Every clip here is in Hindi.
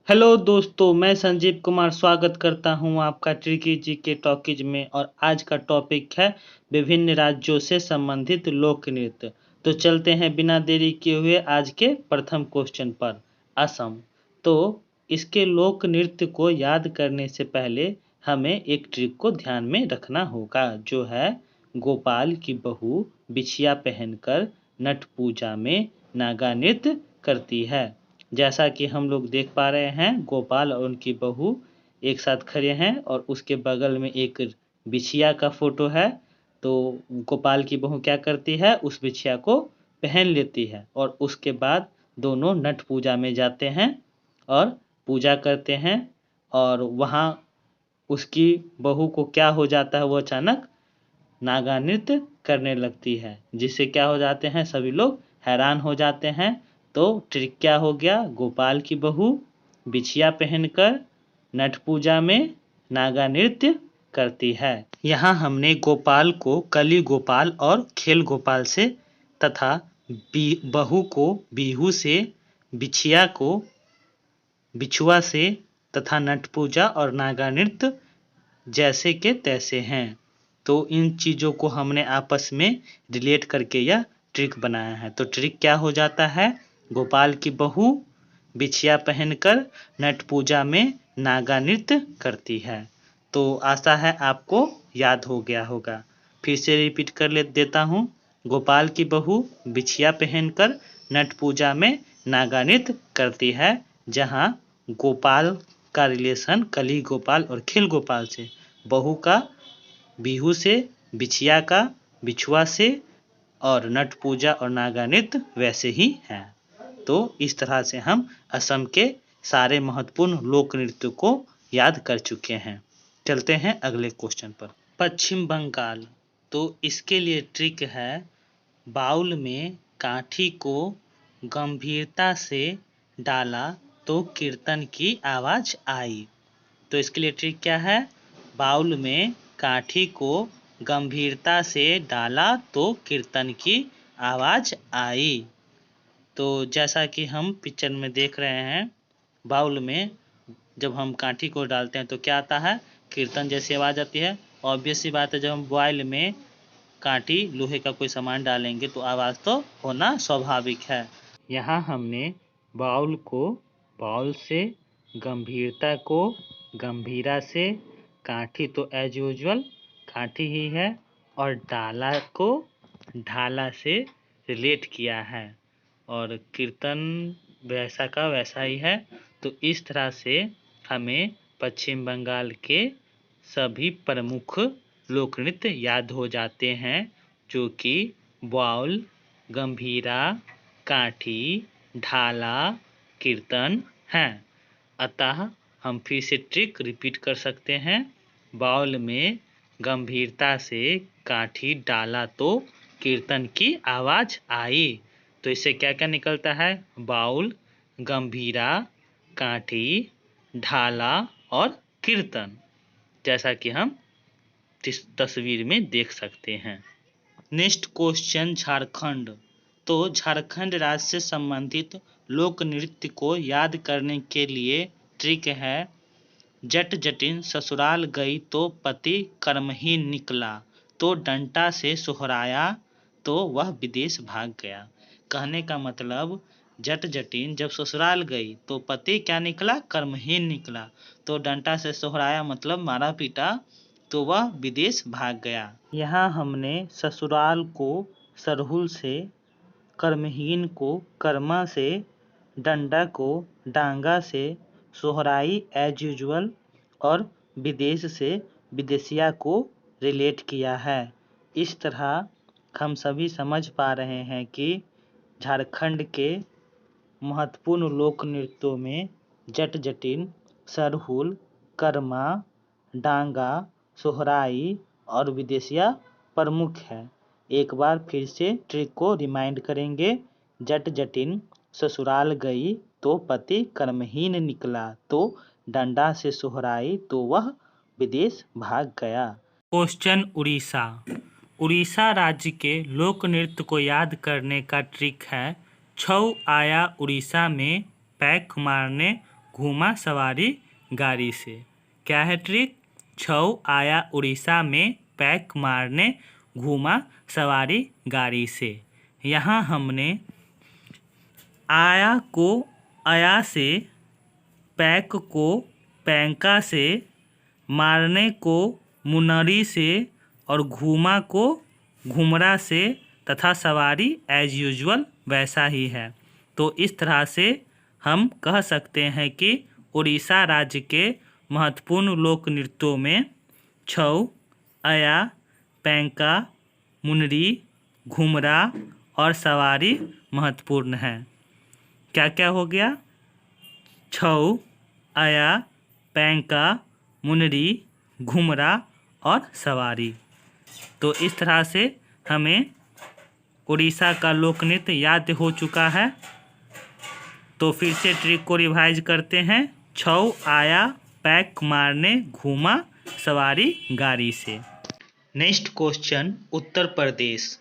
हेलो दोस्तों, मैं संजीव कुमार स्वागत करता हूं आपका ट्रिकी जी के टॉकीज में। और आज का टॉपिक है विभिन्न राज्यों से संबंधित लोक नृत्य। तो चलते हैं बिना देरी किए हुए आज के प्रथम क्वेश्चन पर। असम। तो इसके लोक नृत्य को याद करने से पहले हमें एक ट्रिक को ध्यान में रखना होगा, जो है गोपाल की बहू बिछिया पहनकर नट पूजा में नागा नृत्य करती है। जैसा कि हम लोग देख पा रहे हैं, गोपाल और उनकी बहू एक साथ खड़े हैं और उसके बगल में एक बिछिया का फोटो है। तो गोपाल की बहू क्या करती है, उस बिछिया को पहन लेती है और उसके बाद दोनों नट पूजा में जाते हैं और पूजा करते हैं। और वहाँ उसकी बहू को क्या हो जाता है, वो अचानक नागा नृत्य करने लगती है, जिससे क्या हो जाते हैं, सभी लोग हैरान हो जाते हैं। तो ट्रिक क्या हो गया, गोपाल की बहू बिछिया पहनकर नट पूजा में नागा नृत्य करती है। यहाँ हमने गोपाल को कली गोपाल और खेल गोपाल से तथा बहू को बिहू से, बिछिया को बिछुआ से तथा नट पूजा और नागा नृत्य जैसे के तैसे हैं। तो इन चीज़ों को हमने आपस में रिलेट करके यह ट्रिक बनाया है। तो ट्रिक क्या हो जाता है, गोपाल की बहू बिछिया पहनकर नट पूजा में नागा नृत्य करती है। तो आशा है आपको याद हो गया होगा। फिर से रिपीट कर देता हूँ। गोपाल की बहू बिछिया पहनकर नट पूजा में नागा नृत्य करती है, जहाँ गोपाल का रिलेशन कली गोपाल और खिल गोपाल से, बहू का बिहू से, बिछिया का बिछुआ से और नट पूजा और नागा नृत्य वैसे ही है। तो इस तरह से हम असम के सारे महत्वपूर्ण लोक नृत्य को याद कर चुके हैं। चलते हैं अगले क्वेश्चन पर। पश्चिम बंगाल। तो इसके लिए ट्रिक है, बाउल में काठी को गंभीरता से डाला तो कीर्तन की आवाज आई। तो इसके लिए ट्रिक क्या है, बाउल में काठी को गंभीरता से डाला तो कीर्तन की आवाज आई। तो जैसा कि हम पिक्चर में देख रहे हैं, बाउल में जब हम काठी को डालते हैं तो क्या आता है, कीर्तन जैसी आवाज़ आती है। ऑब्वियस सी बात है, जब हम बॉयल में काठी लोहे का कोई सामान डालेंगे तो आवाज़ तो होना स्वाभाविक है। यहाँ हमने बाउल से, गंभीरता को गंभीरा से, काठी तो एज यूजुअल काठी ही है, और डाला को ढाला से रिलेट किया है, और कीर्तन वैसा का वैसा ही है। तो इस तरह से हमें पश्चिम बंगाल के सभी प्रमुख लोक नृत्य याद हो जाते हैं, जो कि बाउल, गंभीरा, काठी, ढाला, कीर्तन हैं। अतः हम फिर से ट्रिक रिपीट कर सकते हैं। बाउल में गंभीरता से काठी डाला तो कीर्तन की आवाज आई। तो इससे क्या क्या निकलता है, बाउल, गंभीरा, काठी, ढाला और कीर्तन, जैसा कि हम इस तस्वीर में देख सकते हैं। Next question, Jharkhand. तो झारखंड राज्य से संबंधित लोक नृत्य को याद करने के लिए ट्रिक है, जट जटिन ससुराल गई तो पति कर्महीन निकला, तो डंटा से सोहराया तो वह विदेश भाग गया। कहने का मतलब, जट जटिन जब ससुराल गई तो पति क्या निकला, कर्महीन निकला। तो डंटा से सोहराया मतलब मारा पीटा, तो वह विदेश भाग गया। यहाँ हमने ससुराल को सरहुल से, कर्महीन को कर्मा से, डंडा को डांगा से, सोहराई एज यूजुअल और विदेश से विदेशिया को रिलेट किया है। इस तरह हम सभी समझ पा रहे हैं कि झारखंड के महत्वपूर्ण लोक नृत्यों में जट जटिन, सरहुल, कर्मा, डांगा, सोहराई और विदेशिया प्रमुख है। एक बार फिर से ट्रिक को रिमाइंड करेंगे। जट जटिन ससुराल गई तो पति कर्महीन निकला, तो डंडा से सोहराई तो वह विदेश भाग गया। क्वेश्चन, उड़ीसा। उड़ीसा राज्य के लोक नृत्य को याद करने का ट्रिक है, छऊ आया उड़ीसा में पैक मारने घूमा सवारी गाड़ी से। क्या है ट्रिक? छऊ आया उड़ीसा में पैक मारने, घूमा सवारी गाड़ी से। यहाँ हमने आया को अया से, पैक को पैंका से, मारने को मुनरी से और घूमा को घुमरा से तथा सवारी एज यूजुअल वैसा ही है। तो इस तरह से हम कह सकते हैं कि उड़ीसा राज्य के महत्वपूर्ण लोक नृत्यों में छऊ, अया, पैंका, मुनरी, घुमरा और सवारी महत्वपूर्ण हैं। क्या क्या हो गया? छऊ, अया, पैंका, मुनरी, घुमरा और सवारी। तो इस तरह से हमें उड़ीसा का लोक नृत्य याद हो चुका है। तो फिर से ट्रिक को रिवाइज करते हैं। छऊ आया पैक मारने, घूमा सवारी गाड़ी से। Next question, Uttar Pradesh.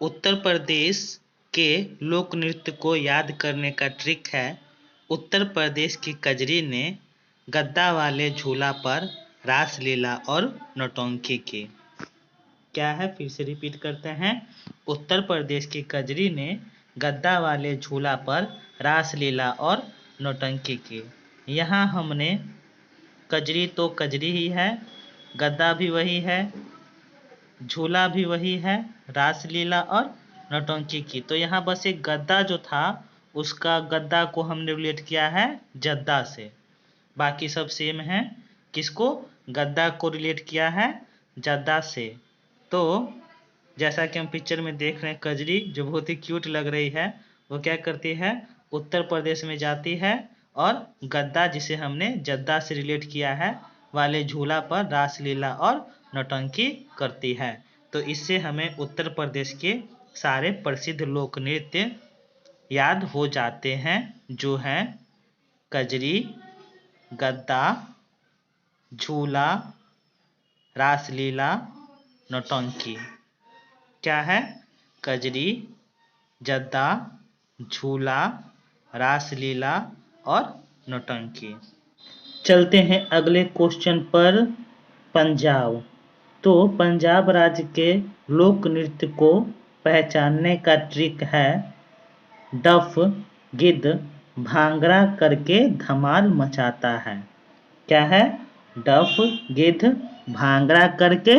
उत्तर प्रदेश के लोक नृत्य को याद करने का ट्रिक है, उत्तर प्रदेश की कजरी ने गद्दा वाले झूला पर रासलीला और नौटंकी की। क्या है? फिर से रिपीट करते हैं। उत्तर प्रदेश की कजरी ने गद्दा वाले झूला पर रासलीला और नौटंकी की। यहाँ हमने कजरी तो कजरी ही है, गद्दा भी वही है, झूला भी वही है, रासलीला और नौटंकी की। तो यहाँ बस एक गद्दा जो था उसका गद्दा को हमने रिलेट किया है जद्दा से, बाकी सब सेम है। किसको? गद्दा को रिलेट किया है जद्दा से। तो जैसा कि हम पिक्चर में देख रहे हैं, कजरी जो बहुत ही क्यूट लग रही है वो क्या करती है? उत्तर प्रदेश में जाती है और गद्दा जिसे हमने जद्दा से रिलेट किया है वाले झूला पर रासलीला और नौटंकी करती है। तो इससे हमें उत्तर प्रदेश के सारे प्रसिद्ध लोक नृत्य याद हो जाते हैं, जो हैं कजरी, गद्दा, झूला, रासलीला, नौटंकी। क्या है? कजरी, जद्दा, झूला, रासलीला और नौटंकी। चलते हैं अगले क्वेश्चन पर। पंजाब। तो पंजाब राज्य के लोक नृत्य को पहचानने का ट्रिक है, डफ गिद्ध भांगड़ा करके धमाल मचाता है। क्या है? डफ गिद्ध भांगड़ा करके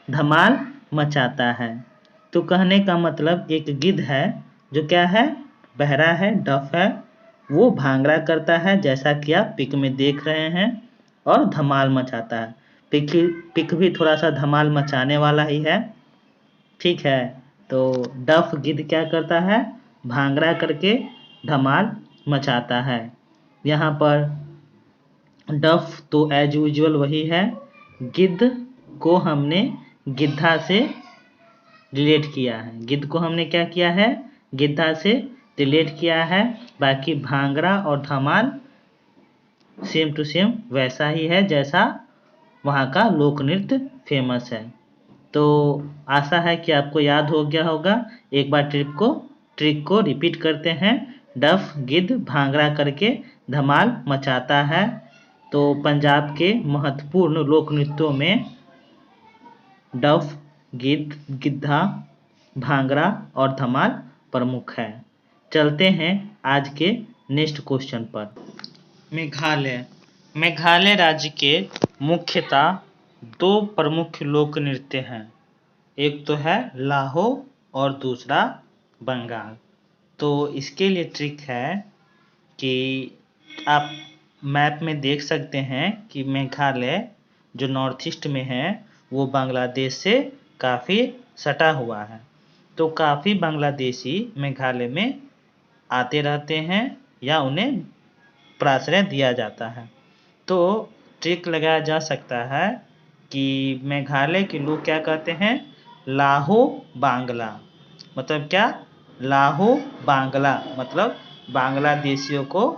धमाल मचाता है। तो कहने का मतलब एक गिद्ध है जो क्या है? बहरा है, डफ है, वो भांगड़ा करता है जैसा कि आप पिक में देख रहे हैं और धमाल मचाता है। पिक भी थोड़ा सा धमाल मचाने वाला ही है, ठीक है। तो डफ गिद्ध क्या करता है? भांगड़ा करके धमाल मचाता है। यहाँ पर डफ तो एज यूजुअल वही है, गिद्ध को हमने गिद्धा से रिलेट किया है। गिद्ध को हमने क्या किया है? गिद्धा से रिलेट किया है। बाकी भांगड़ा और धमाल सेम टू सेम वैसा ही है जैसा वहाँ का लोक नृत्य फेमस है। तो आशा है कि आपको याद हो गया होगा। एक बार ट्रिक को रिपीट करते हैं। डफ गिद्ध भांगड़ा करके धमाल मचाता है। तो पंजाब के महत्वपूर्ण लोक नृत्यों में डफ, गिद्धा, भांगड़ा और धमाल प्रमुख है। चलते हैं आज के नेक्स्ट क्वेश्चन पर। मेघालय। मेघालय राज्य के मुख्यतः दो प्रमुख लोक नृत्य हैं, एक तो है लाहो और दूसरा बंगाल। तो इसके लिए ट्रिक है कि आप मैप में देख सकते हैं कि मेघालय जो नॉर्थ ईस्ट में है वो बांग्लादेश से काफ़ी सटा हुआ है। तो काफ़ी बांग्लादेशी मेघालय में आते रहते हैं या उन्हें प्राश्रय दिया जाता है। तो ट्रिक लगाया जा सकता है कि मेघालय के लोग क्या कहते हैं? लाहो बांग्ला। मतलब क्या? लाहो बांग्ला मतलब बांग्लादेशियों को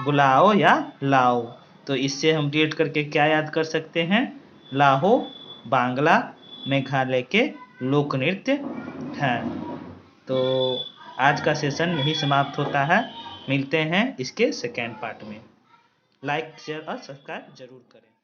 बुलाओ या लाओ। तो इससे हम रिलेट करके क्या याद कर सकते हैं? लाहो बांग्ला मेघालय के लोक नृत्य हैं। तो आज का सेशन यही समाप्त होता है। मिलते हैं इसके सेकेंड पार्ट में। लाइक शेयर और सब्सक्राइब जरूर करें।